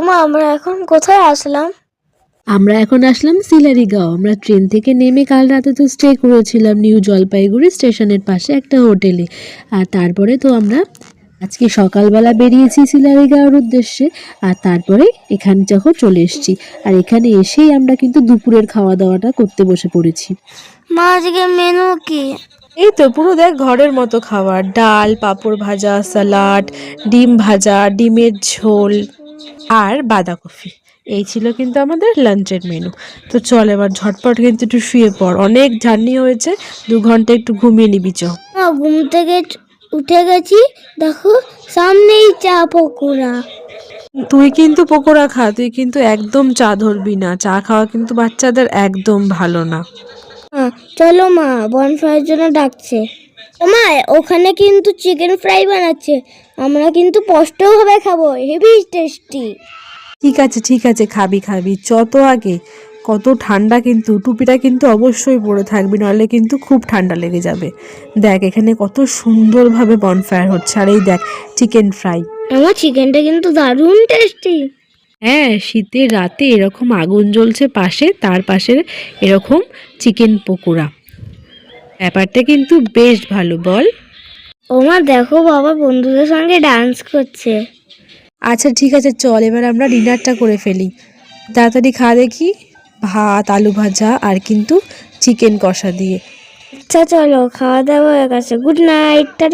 মা আমরা এখন কোথায় আসলাম? আমরা এখন আসলাম সিলারিগাঁও। আমরা ট্রেন থেকে নেমে কাল রাতে তো স্টে করেছিলাম নিউ জলপাইগুড়ি স্টেশনের পাশে একটা হোটেলে। আর তারপরে তো আমরা আজকে সকালবেলা বেরিয়েছি সিলারিগাঁওর উদ্দেশ্যে। আর তারপরে এখানে যখন চলে এসেছি, আর এখানে এসেই আমরা কিন্তু দুপুরের খাওয়া দাওয়াটা করতে বসে পড়েছি। মা আজকে মেনু কি? এই তো পুরো দেখ ঘরের মতো খাবার, ডাল, পাঁপড় ভাজা, স্যালাড, ডিম ভাজা, ডিমের ঝোল আর বাঁধাকপি। এই ছিল কিন্তু আমাদের লাঞ্চের মেনু। তো চল এবার ঝটপট কিন্তু একটু শুয়ে পড়, অনেক জার্নি হয়েছে, 2 ঘন্টা একটু ঘুমিয়ে নিবি চ। মা ঘুম থেকে উঠে গেছি, দেখো সামনেই চা পকোড়া। তুই কিন্তু পকোড়া খা, তুই কিন্তু একদম চা ধরবি না, চা খাওয়া কিন্তু বাচ্চাদের একদম ভালো না। চলো মা, বনফ্রাইয়ের জন্য ডাকছে। মা ওখানে কিন্তু চিকেন ফ্রাই বানাচ্ছে, আমরা কিন্তু স্পষ্টভাবে খাবো, হেভি টেস্টি। ঠিক আছে, খাবি খাবি, চ তো আগে। কত ঠান্ডা, কিন্তু টুপিটা কিন্তু অবশ্যই পরে থাকবি, নাহলে কিন্তু খুব ঠান্ডা লেগে যাবে। দেখ এখানে কত সুন্দরভাবে বনফায়ার হচ্ছে, আর এই দেখ চিকেন ফ্রাই। আমার চিকেনটা কিন্তু দারুণ টেস্টি। হ্যাঁ, শীতের রাতে এরকম আগুন জ্বলছে পাশে, তার পাশে এরকম চিকেন পকোড়া, ব্যাপারটা কিন্তু বেশ ভালো, বল? মা দেখো বাবা বন্ধুদের সঙ্গে ডান্স করছে। আচ্ছা ঠিক আছে, চল এবার আমরা ডিনারটা করে ফেলি। তাড়াতাড়ি খা দেখি, ভাত, আলু ভাজা আর কিন্তু চিকেন কষা দিয়ে। আচ্ছা চলো, খাওয়া দাওয়া হয়ে গেছে, গুড নাইট, টাটা।